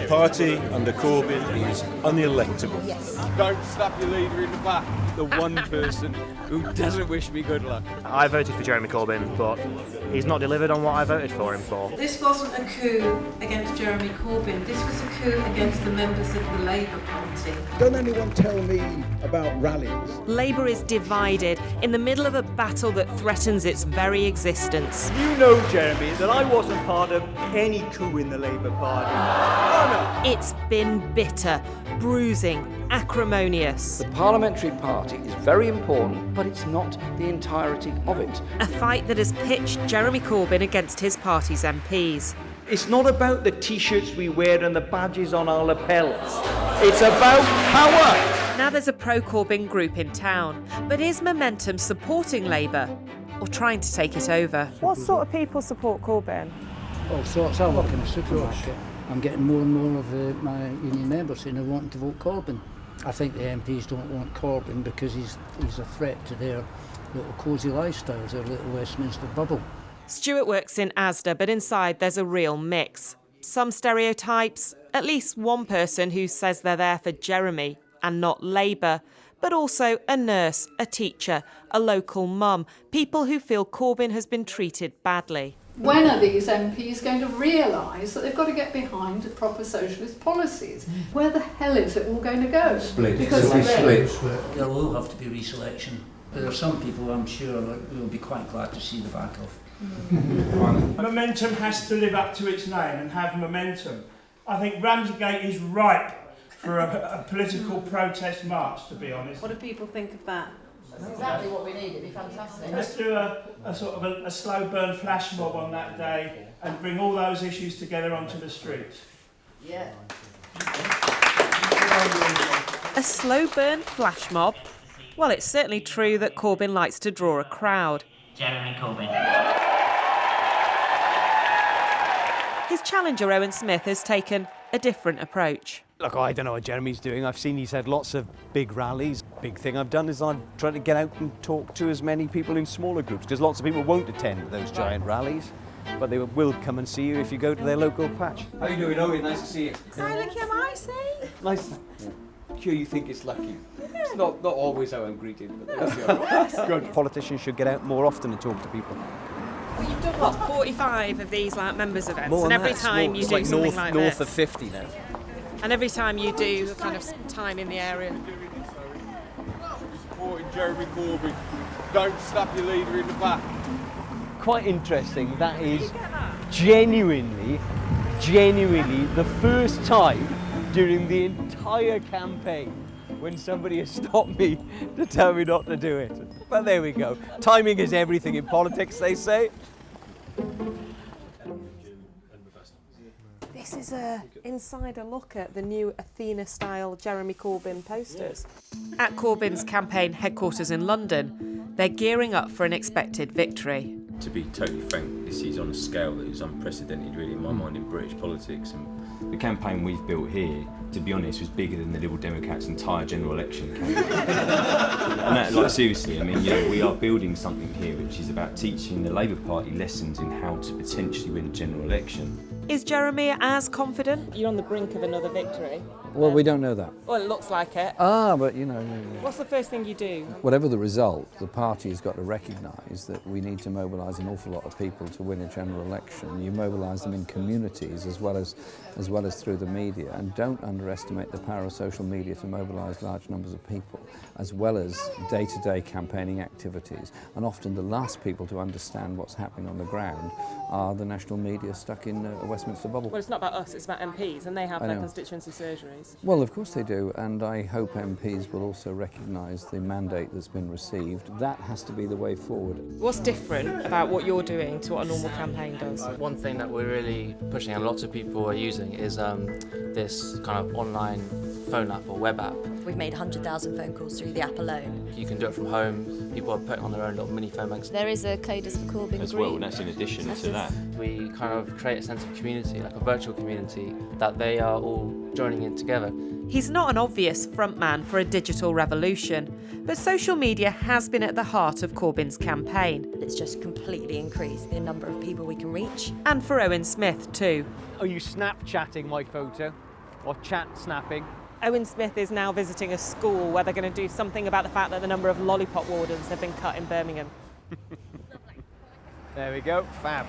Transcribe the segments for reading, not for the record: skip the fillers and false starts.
The party under Corbyn is unelectable. Yes. Don't slap your leader in the back. The one person who doesn't wish me good luck. I voted for Jeremy Corbyn, but he's not delivered on what I voted for him for. This wasn't a coup against Jeremy Corbyn, this was a coup against the members of the Labour Party. Don't anyone tell me about rallies. Labour is divided in the middle of a battle that threatens its very existence. You know, Jeremy, that I wasn't part of any coup in the Labour Party. Oh, no. It's been bitter, bruising, acrimonious. The parliamentary party is very important, but it's not the entirety of it. A fight that has pitched Jeremy Corbyn against his party's MPs. It's not about the T-shirts we wear and the badges on our lapels. It's about power. Now there's a pro-Corbyn group in town, but is Momentum supporting Labour or trying to take it over? What sort of people support Corbyn? All sorts. I work in a supermarket. I'm getting more and more of my union members saying they want to vote Corbyn. I think the MPs don't want Corbyn because he's a threat to their little cosy lifestyles, their little Westminster bubble. Stuart works in Asda, but inside there's a real mix. Some stereotypes, at least one person who says they're there for Jeremy and not Labour, but also a nurse, a teacher, a local mum, people who feel Corbyn has been treated badly. When are these MPs going to realise that they've got to get behind proper socialist policies? Where the hell is it all going to go? Split. Because there will have to be reselection. There are some people I'm sure will be quite glad to see the back of. Momentum has to live up to its name and have momentum. I think Ramsgate is ripe for a political protest march, to be honest. What do people think of that? That's exactly what we need, it'd be fantastic. Let's do a sort of a slow burn flash mob on that day and bring all those issues together onto the streets. Yeah. A slow burn flash mob? Well, it's certainly true that Corbyn likes to draw a crowd. Jeremy Corbyn. His challenger, Owen Smith, has taken a different approach. Look, I don't know what Jeremy's doing. I've seen he's had lots of big rallies. Big thing I've done is I've tried to get out and talk to as many people in smaller groups, because lots of people won't attend those giant rallies, but they will come and see you if you go to their local patch. How you doing, Owen? Nice to see you. Hi, look who I see. Nice. Sure you think it's lucky. It's not always how I'm greeted, but that's the other. Good. Politicians should get out more often and talk to people. Well, you've done, what, 45 of these members events, More and than every that, time you do like something like north this. of 50 now. And every time you do kind of time in the area. Supporting Jeremy Corbyn. Don't slap your leader in the back. Quite interesting. That is genuinely the first time during the entire campaign when somebody has stopped me to tell me not to do it. But there we go. Timing is everything in politics, they say. This is an insider look at the new Athena-style Jeremy Corbyn posters. At Corbyn's campaign headquarters in London, they're gearing up for an expected victory. To be totally frank, this is on a scale that is unprecedented really in my mind in British politics, and the campaign we've built here, to be honest, was bigger than the Liberal Democrats' entire general election campaign. And that, like, seriously, I mean, you know, we are building something here which is about teaching the Labour Party lessons in how to potentially win a general election. Is Jeremy as confident? You're on the brink of another victory. Well, we don't know that. Well, it looks like it. But you know... What's the first thing you do? Whatever the result, the party has got to recognise that we need to mobilise an awful lot of people to win a general election. You mobilise them in communities as well as through the media, and don't underestimate the power of social media to mobilise large numbers of people, as well as day-to-day campaigning activities. And often the last people to understand what's happening on the ground are the national media stuck in a Westminster bubble. Well, it's not about us, it's about MPs, and they have their constituency surgeries. Well, of course they do, and I hope MPs will also recognise the mandate that's been received. That has to be the way forward. What's different about what you're doing to what a normal campaign does? One thing that we're really pushing and lots of people are using is this kind of online phone app or web app. We've made 100,000 phone calls through the app alone. You can do it from home. People are putting on their own little mini phone banks. There is a Coders for Corbyn as group. well, and that's in addition to that. We kind of create a sense of community, like a virtual community, that they are all joining in together. He's not an obvious frontman for a digital revolution, but social media has been at the heart of Corbyn's campaign. It's just completely increased the number of people we can reach. And for Owen Smith too. Are you Snapchatting my photo? or chat snapping. Owen Smith is now visiting a school where they're going to do something about the fact that the number of lollipop wardens have been cut in Birmingham. There we go, fab.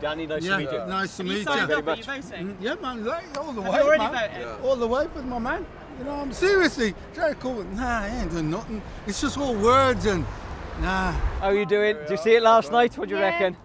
Danny, nice to meet you. Nice to meet you. Signed up, are you voting? Yeah, man, all the way, Have you already man. voted? All the way with my man. You know, seriously, Jerry Corbyn, nah, he ain't doing nothing. It's just all words and, nah. How are you doing? Did you see it last night? What do you reckon?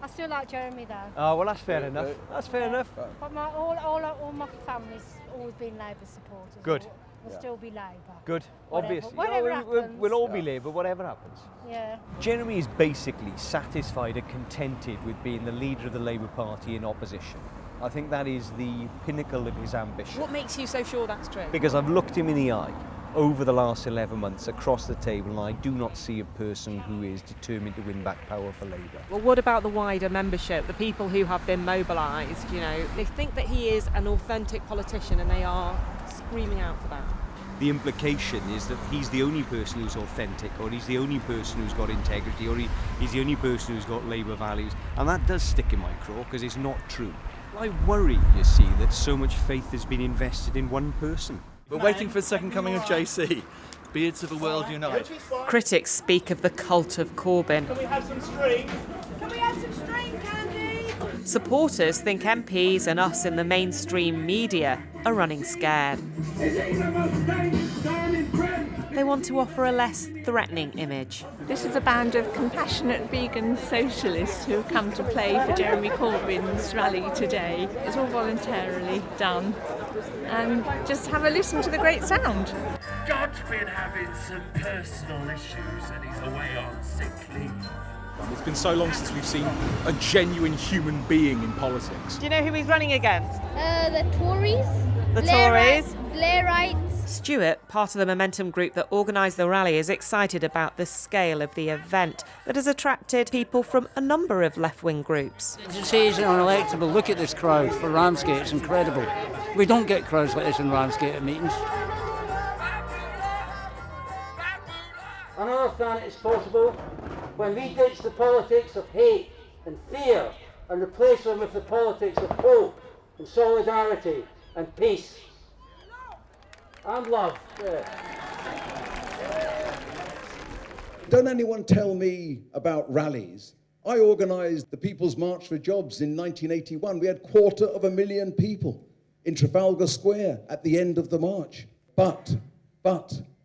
I still like Jeremy though. Oh, well, that's fair enough. That's fair enough. But all my family's always been Labour supporters. Good. We'll still be Labour. Good, obviously. Whatever No, happens. we'll all be Labour, whatever happens. Yeah. Jeremy is basically satisfied and contented with being the leader of the Labour Party in opposition. I think that is the pinnacle of his ambition. What makes you so sure that's true? Because I've looked him in the eye over the last 11 months across the table, and I do not see a person who is determined to win back power for Labour. Well, what about the wider membership, the people who have been mobilised? You know, they think that he is an authentic politician and they are screaming out for that. The implication is that he's the only person who's authentic, or he's the only person who's got integrity, or he's the only person who's got Labour values. And that does stick in my craw, because it's not true. I worry, you see, that so much faith has been invested in one person. We're waiting for the second coming of JC. Beards of the world unite. Critics speak of the cult of Corbyn. Can we have some string? Can we have some string candy? Supporters think MPs and us in the mainstream media are running scared. They want to offer a less threatening image. This is a band of compassionate vegan socialists who have come to play for Jeremy Corbyn's rally today. It's all voluntarily done. And just have a listen to the great sound. John's been having some personal issues and he's away on sick leave. It's been so long since we've seen a genuine human being in politics. Do you know who he's running against? The Tories. The Tories? Blairites. Stuart, part of the Momentum group that organised the rally, is excited about the scale of the event that has attracted people from a number of left-wing groups. It's easy unelectable. Look at this crowd for Ramsgate. It's incredible. We don't get crowds like this in Ramsgate at meetings. On our planet it's possible when we ditch the politics of hate and fear and replace them with the politics of hope and solidarity and peace and love. Don't anyone tell me about rallies. I organised the People's March for Jobs in 1981. We had 250,000 people in Trafalgar Square at the end of the march. But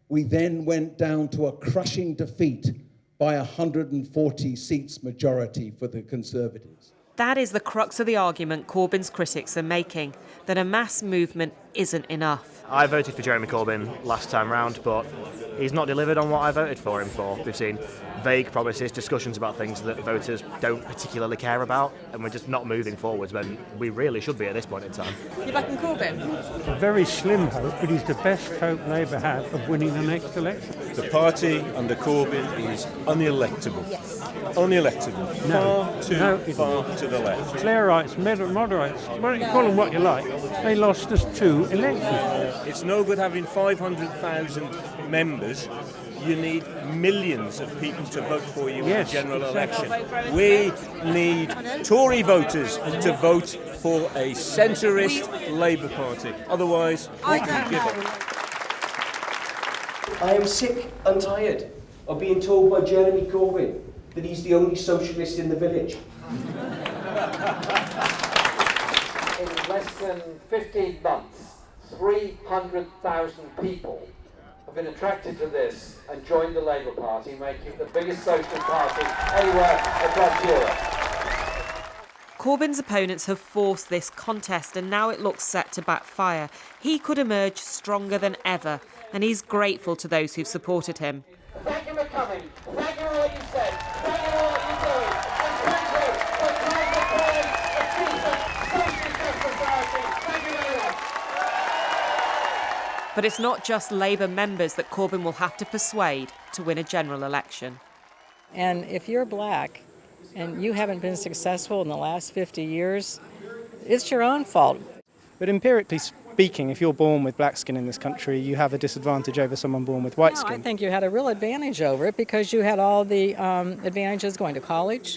we then went down to a crushing defeat by 140 seats majority for the Conservatives. That is the crux of the argument Corbyn's critics are making, that a mass movement isn't enough. I voted for Jeremy Corbyn last time round, but he's not delivered on what I voted for him for. We've seen vague promises, discussions about things that voters don't particularly care about, and we're just not moving forwards when we really should be at this point in time. You backing Corbyn? A very slim hope, but he's the best hope Labour have of winning the next election. The party under Corbyn is unelectable. Yes. Unelectable. Far to the left. Blairites, moderates, well, you call them what you like, they lost us 2 elections. It's no good having 500,000 members. You need millions of people to vote for you in the general election. We need Tory voters to vote for a centrist Labour Party. Otherwise, we can give up. I am sick and tired of being told by Jeremy Corbyn that he's the only socialist in the village. In less than 15 months, 300,000 people have been attracted to this and joined the Labour Party, making it the biggest social party anywhere across Europe. Corbyn's opponents have forced this contest and now it looks set to backfire. He could emerge stronger than ever, and he's grateful to those who've supported him. Thank you for coming. Thank you for all you said. Thank you for all that you're doing. And thank you for trying to create a decent, socially just society. Thank you very much. But it's not just Labour members that Corbyn will have to persuade to win a general election. And if you're black and you haven't been successful in the last 50 years, it's your own fault. But empirically speaking, if you're born with black skin in this country, you have a disadvantage over someone born with white skin. I think you had a real advantage over it because you had all the advantages going to college,